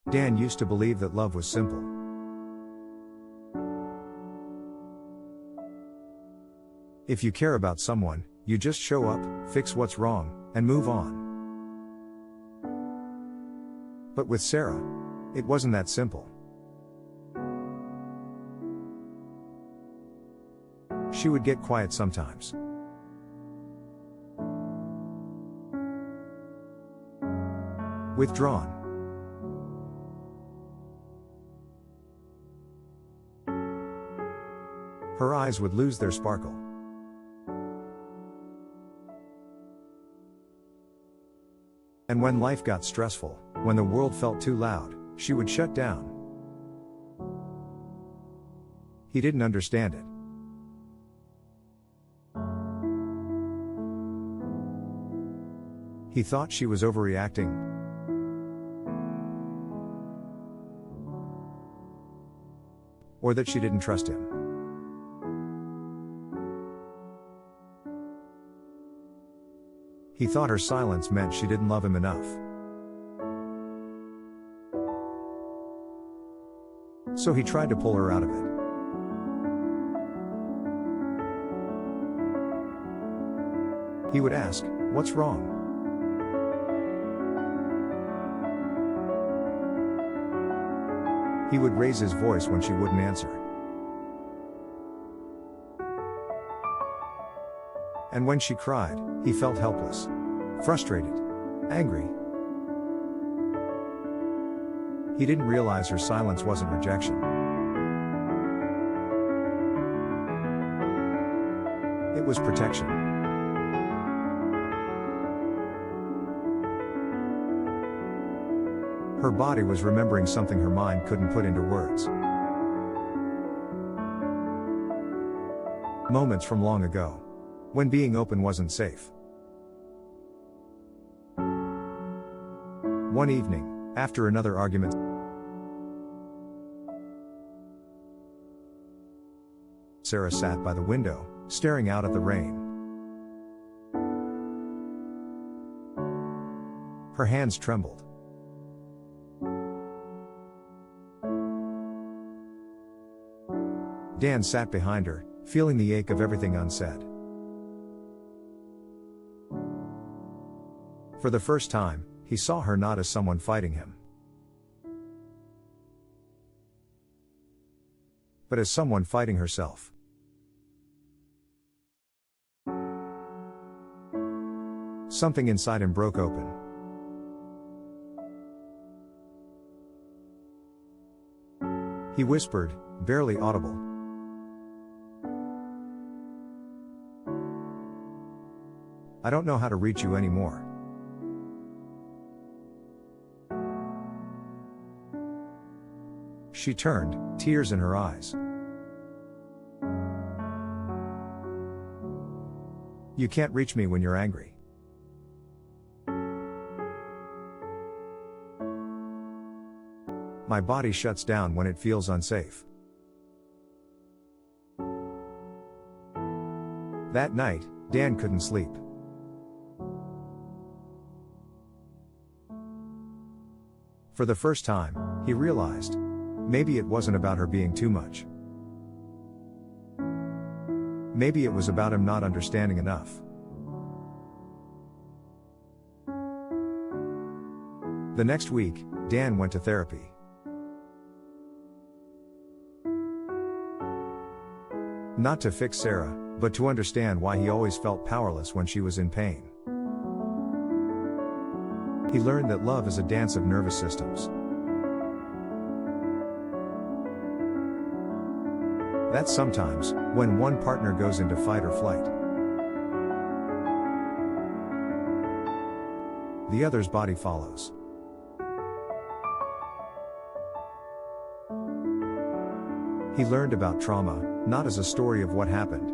Dan used to believe that love was simple. If you care about someone, you just show up, fix what's wrong, and move on. But with Sarah, it wasn't that simple. She would get quiet sometimes. Withdrawn. Her eyes would lose their sparkle. And when life got stressful, when the world felt too loud, she would shut down. He didn't understand it. He thought she was overreacting. Or that she didn't trust him. He thought her silence meant she didn't love him enough. So he tried to pull her out of it. He would ask, "What's wrong?" He would raise his voice when she wouldn't answer. And when she cried, he felt helpless, frustrated, angry. He didn't realize her silence wasn't rejection. It was protection. Her body was remembering something her mind couldn't put into words. Moments from long ago, when being open wasn't safe. One evening, after another argument, Sarah sat by the window, staring out at the rain. Her hands trembled. Dan sat behind her, feeling the ache of everything unsaid. For the first time, he saw her not as someone fighting him, but as someone fighting herself. Something inside him broke open. He whispered, barely audible, "I don't know how to reach you anymore." She turned, tears in her eyes. "You can't reach me when you're angry." "My body shuts down when it feels unsafe." That night, Dan couldn't sleep. For the first time, he realized, maybe it wasn't about her being too much. Maybe it was about him not understanding enough. The next week, Dan went to therapy. Not to fix Sarah, but to understand why he always felt powerless when she was in pain. He learned that love is a dance of nervous systems. That sometimes, when one partner goes into fight or flight, the other's body follows. He learned about trauma, not as a story of what happened,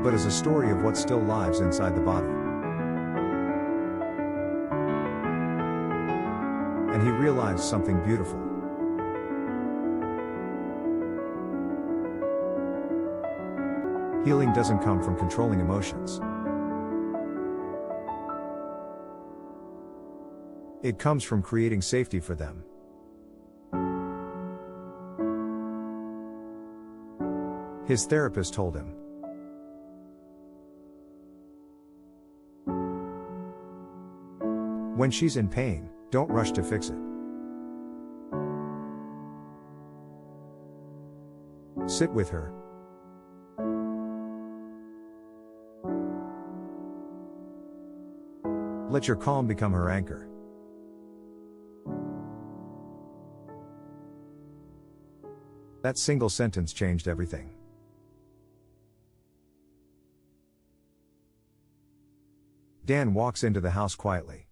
but as a story of what still lives inside the body. And he realized something beautiful. Healing doesn't come from controlling emotions. It comes from creating safety for them. His therapist told him. When she's in pain, don't rush to fix it. Sit with her. Let your calm become her anchor. That single sentence changed everything. Dan walks into the house quietly.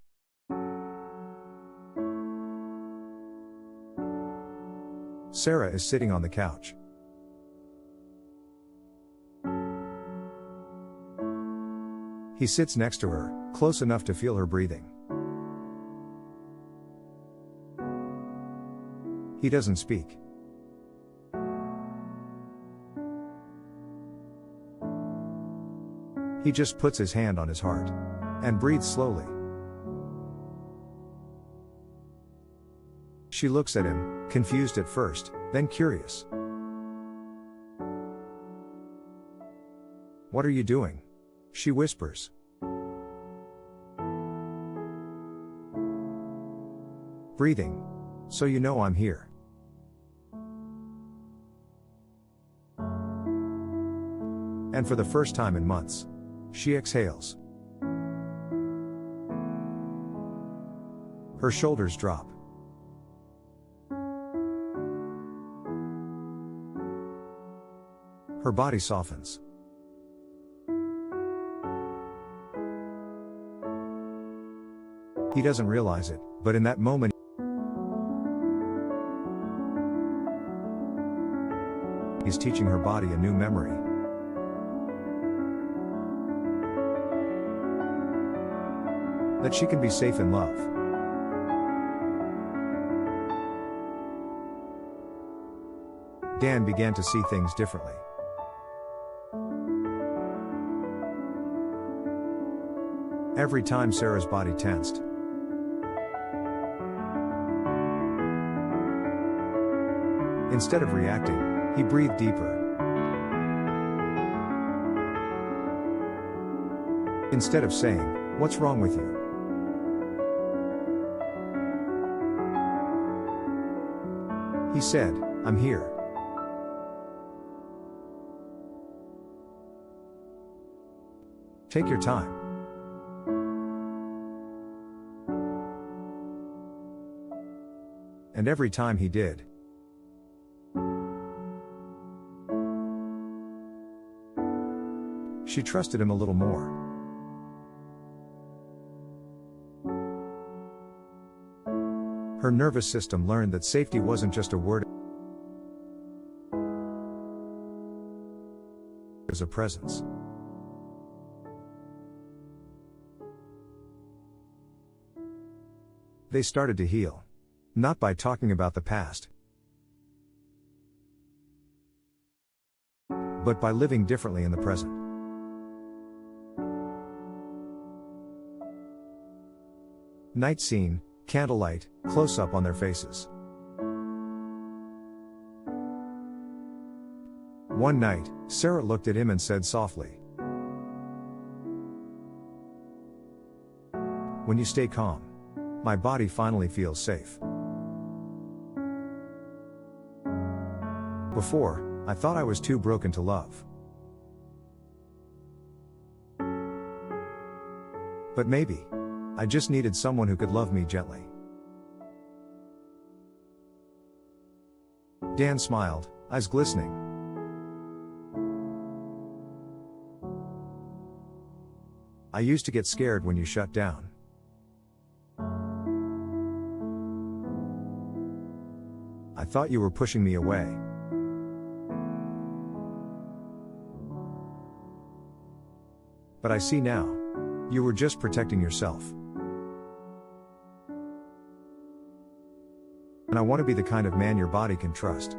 Sarah is sitting on the couch. He sits next to her, close enough to feel her breathing. He doesn't speak. He just puts his hand on his heart and breathes slowly. She looks at him, confused at first, then curious. "What are you doing?" she whispers. "Breathing. So you know I'm here." And for the first time in months, she exhales. Her shoulders drop. Her body softens. He doesn't realize it, but in that moment, he's teaching her body a new memory. That she can be safe in love. Dan began to see things differently. Every time Sarah's body tensed, instead of reacting, he breathed deeper. Instead of saying, "What's wrong with you?" he said, "I'm here." Take your time. And every time he did, she trusted him a little more. Her nervous system learned that safety wasn't just a word, it was a presence. They started to heal. Not by talking about the past, but by living differently in the present. Night scene, candlelight, close up on their faces. One night, Sarah looked at him and said softly, "When you stay calm, my body finally feels safe. Before, I thought I was too broken to love. But maybe I just needed someone who could love me gently." Dan smiled, eyes glistening. "I used to get scared when you shut down. I thought you were pushing me away. But I see now. You were just protecting yourself. And I want to be the kind of man your body can trust."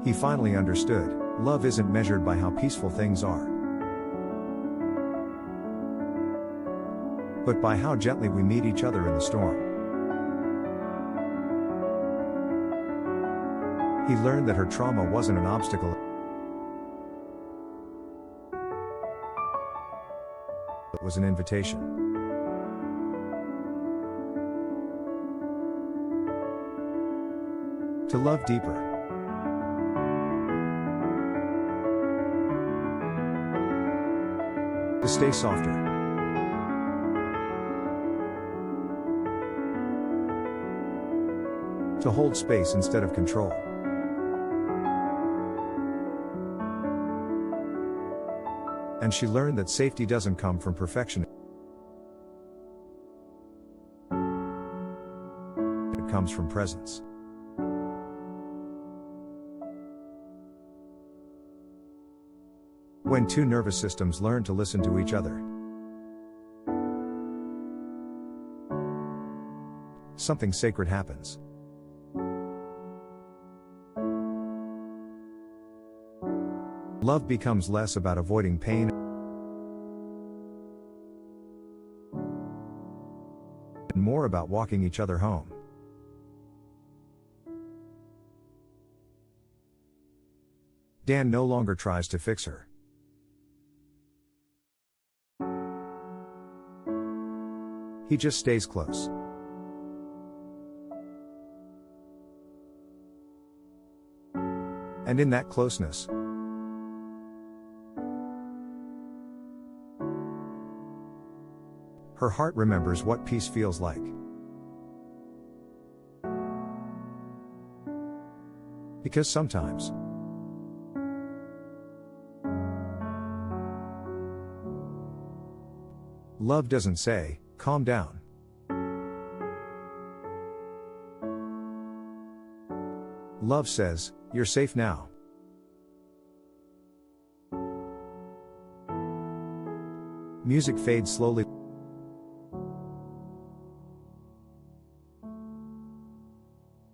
He finally understood, love isn't measured by how peaceful things are. but by how gently we meet each other in the storm. He learned that her trauma wasn't an obstacle, it was an invitation. To love deeper. To stay softer. To hold space instead of control. And she learned that safety doesn't come from perfection. It comes from presence. When two nervous systems learn to listen to each other, something sacred happens. Love becomes less about avoiding pain and more about walking each other home. Dan no longer tries to fix her. He just stays close. And in that closeness, her heart remembers what peace feels like. Because sometimes, love doesn't say, "Calm down." Love says, "You're safe now." Music fades slowly.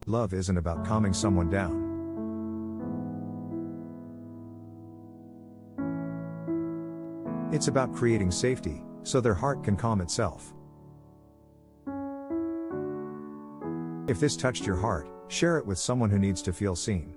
Love isn't about calming someone down. It's about creating safety, so their heart can calm itself. If this touched your heart, share it with someone who needs to feel seen.